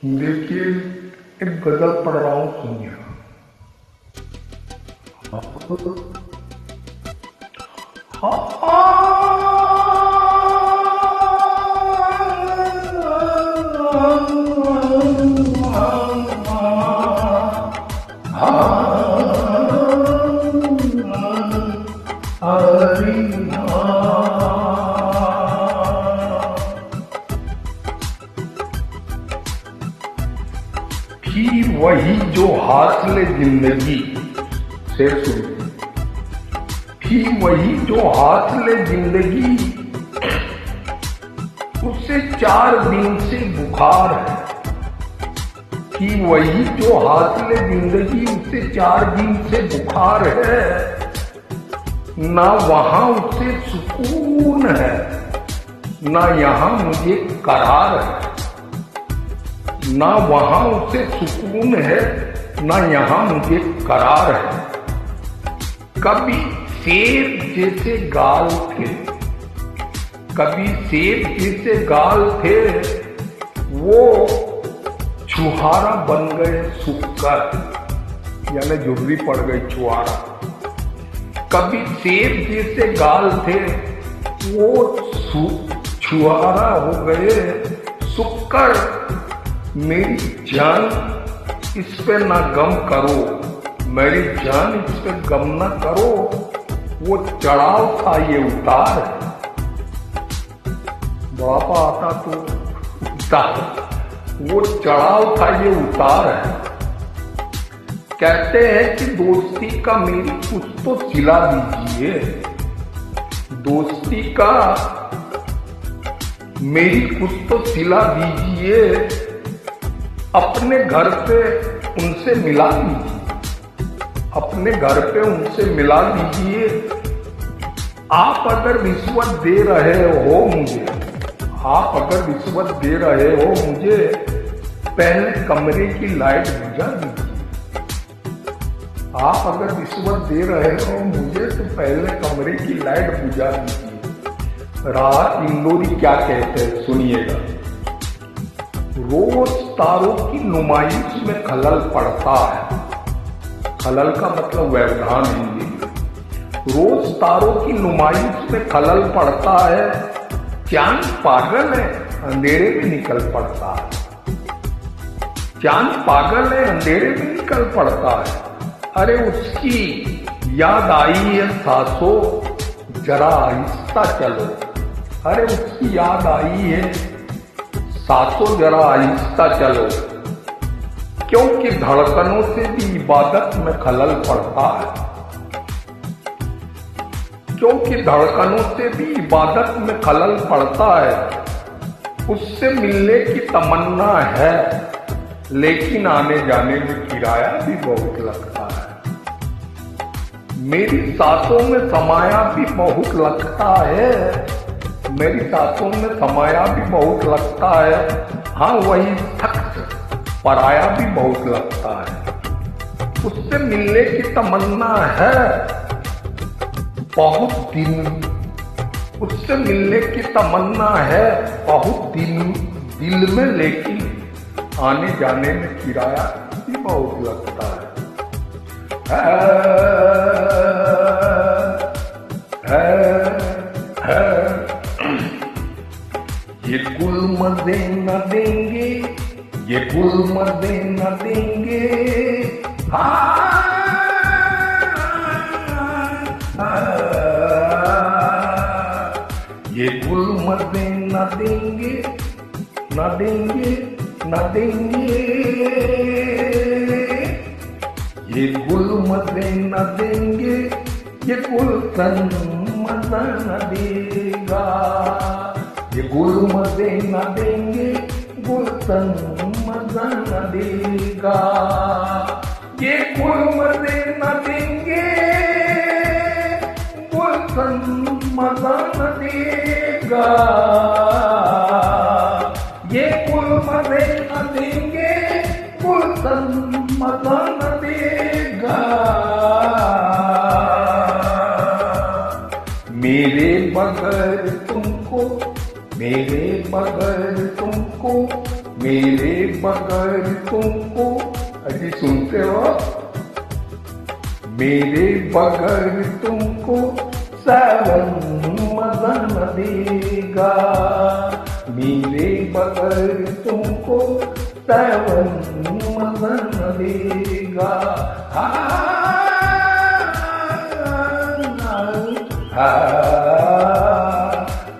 देखिए, एक गजल पढ़ रहा हूँ, सुनिए। फिर वही जो हाथ ले जिंदगी से सुन, फिर वही जो हाथ ले जिंदगी, उससे 4 दिन से बुखार है। कि वही जो हाथ ले जिंदगी, उससे 4 दिन से बुखार है। ना वहां उसे सुकून है, ना यहाँ मुझे करार है। ना वहां उसे सुकून है, ना यहाँ मुझे करार है। कभी सेब जैसे गाल थे, कभी सेब जैसे गाल थे, वो छुहारा बन गए सूखकर, यानी झुर्री पड़ गई छुहारा। कभी सेब जैसे गाल थे, वो छुहारा हो गए सूखकर। मेरी जान इस पे ना गम करो, मेरी जान इस पे गम ना करो। वो चढ़ाव था, ये उतार है। बापा आता तो उतार, वो चढ़ाव था, ये उतार है। कहते हैं कि दोस्ती का मेरी कुछ तो सिला दीजिए, दोस्ती का मेरी कुछ तो सिला दीजिए। अपने घर पे उनसे मिला दीजिए, अपने घर पे उनसे मिला दीजिए। आप अगर रिश्वत दे रहे हो मुझे, आप अगर रिश्वत दे रहे हो मुझे, पहले कमरे की लाइट बुझा दीजिए। आप अगर रिश्वत दे रहे हो मुझे, तो पहले कमरे की लाइट बुझा दीजिए। राहत इंदौरी क्या कहते हैं, सुनिएगा। रोज तारों की नुमाइश में खलल पड़ता है, खलल का मतलब व्यवधान हिंदी में। रोज तारों की नुमाइश में खलल पड़ता है। चांद पागल है, अंधेरे में निकल पड़ता है। चांद पागल है, अंधेरे में निकल पड़ता है। अरे उसकी याद आई है सांसों, जरा आहिस्ता चलो। अरे उसकी याद आई है सांसों, जरा आहिस्ता चलो। क्योंकि धड़कनों से भी इबादत में खलल पड़ता है, क्योंकि धड़कनों से भी इबादत में खलल पड़ता है। उससे मिलने की तमन्ना है, लेकिन आने जाने में किराया भी बहुत लगता है। मेरी सांसों में समाया भी बहुत लगता है, मेरी सांसों में समाया भी बहुत लगता है। हाँ, वही सख्त पराया भी बहुत लगता है। उससे मिलने की तमन्ना है बहुत दिन, उससे मिलने की तमन्ना है बहुत दिन दिल में, लेकिन आने जाने में किराया भी बहुत लगता है। ये कुल मजे न देंगे, ये कुल मजे न देंगे। ये कुल मजे न देंगे, न देंगे, न देंगे। ये कुल मजे न देंगे, ये कुल तन मजा न देगा। ये गुल मजे न देंगे, गुलशन मजा न देगा। ये गुल मजे न देंगे, गुलशन मजा न देगा। ये गुल मजे न देंगे, गुलशन मजा न देगा। मेरे बगैर तुमको, मेरे बगैर तुमको मेरे बगैर तुमको, अजी सुनते हो, मेरे बगैर तुमको सावन मजा न देगा, मेरे बगैर तुमको सावन मजा न देगा।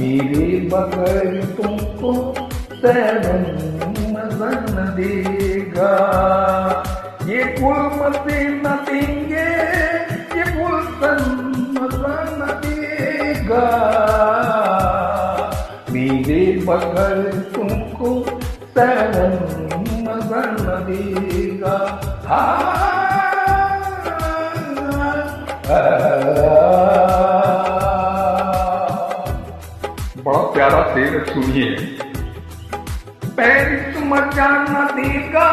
मेरे बगैर तुमको सावन मजा न देगा। ये गुलमते न देंगे, ये गुलशन मजा न देगा, मेरे बगैर तुमको सावन मजा न देगा। बड़ा प्यारा शेर, सुनिए। पेरिस मजा न देगा,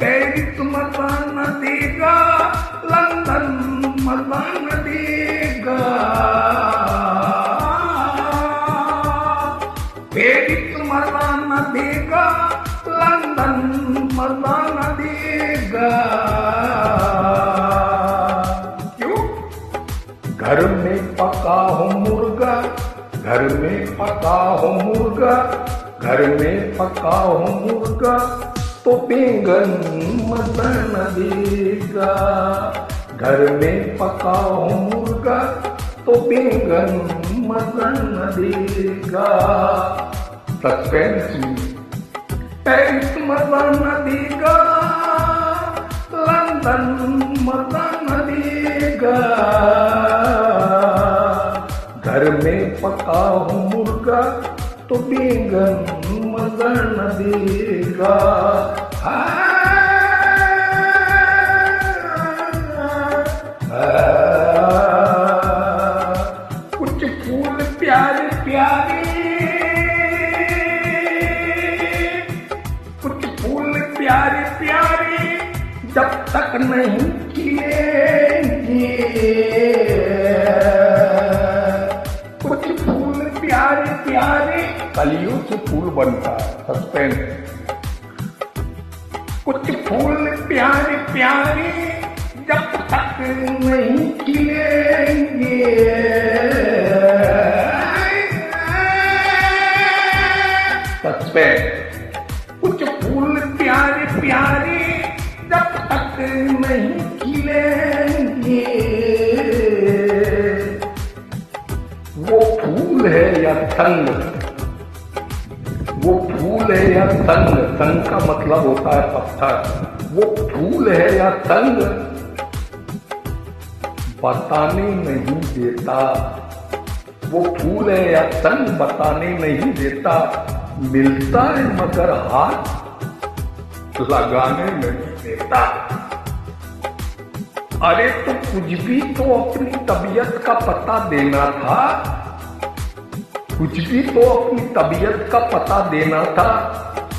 पेरिस मजा न देगा, लंदन मजा न देगा, पेरिस मजा न देगा, लंदन मजा न देगा। घर में पका हो मुर्गा, घर में पका हो मुर्गा, घर में पका हो मुर्गा, तो बैंगन मजा न देगा, घर में पका हो मुर्गा, तो बैंगन मजा न देगा। सस्पेंस में पेरिस मजा न देगा, लंदन मजा न देगा, घर में पका हो मुर्गा, तो बैंगन मजा न देगा। कुछ फूल प्यारे प्यारे, कुछ फूल प्यारे प्यारे, जब तक नहीं खिलेंगे, कुछ फूल प्यारे प्यारे, कलियों से फूल बनता है। सस्पेंस। कुछ फूल प्यारे प्यारे, जब तक नहीं खिलेंगे, सस्पेंस। कुछ फूल प्यारे प्यारे, जब तक नहीं खिलेंगे, वो फूल है या संग, वो फूल है या संग, संग का मतलब होता है पत्थर, वो फूल है या संग बताने नहीं देता, वो फूल है या संग बताने नहीं देता, मिलता है मगर हाथ लगाने नहीं देता। अरे तो कुछ भी तो अपनी तबीयत का पता देना था, कुछ भी तो अपनी तबीयत का पता देना था।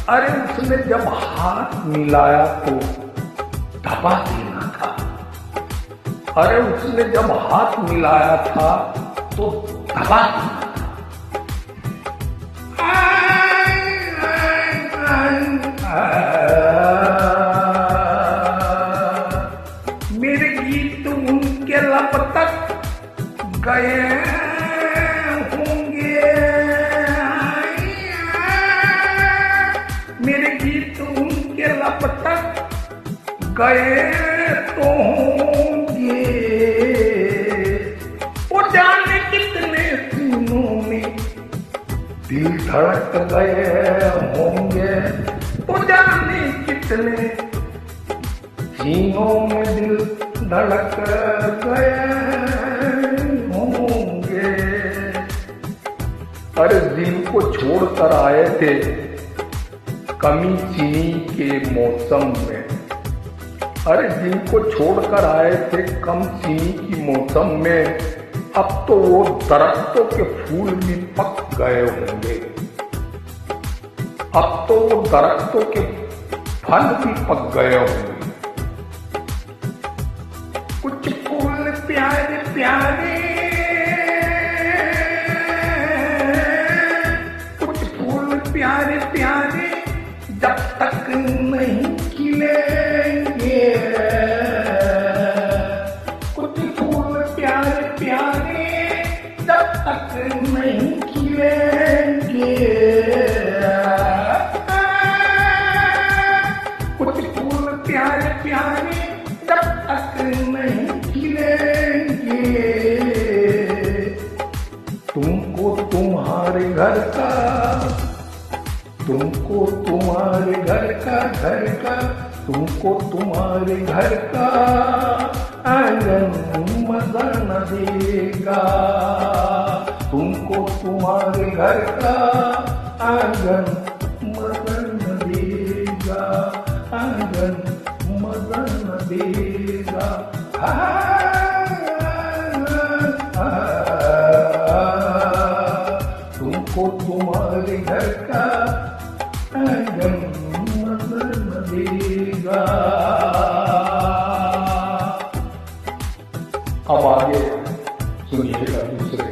अरे उसने जब हाथ मिलाया तो दबा देना था, अरे उसने जब हाथ मिलाया था तो दबा देना था। मेरे गीत उनके लब तक गए होंगे, मेरे गीत उनके लब तक गए तो होंगे, वो जाने कितने सीनों में दिल धड़क गए होंगे, वो जाने कितने सीनों में दिल धड़क गए होंगे। अरे दिल को छोड़कर आए थे कमी चीनी के मौसम में, अरे दिल को छोड़कर आए थे कम चीनी की मौसम में, अब तो वो दरख्तों के फूल भी पक गए होंगे, अब तो वो दरख्तों के फल भी पक गए होंगे। कुछ फूल प्यारे प्यारे, तक नहीं खिलेंगे। कुछ फूल प्यारे प्यारे जब तक नहीं खिलेंगे, तुमको तुम्हारे घर का, तुमको तुम्हारे घर का, तुमको तुम्हारे घर का आंगन मजा न देगा। तुमको तुम्हारे घर का आंगन मजा न देगा, आंगन मजा न देगा। तुमको तुम्हारे घर का आंगन मजा न देगा। अब आगे सुनिएगा दूसरे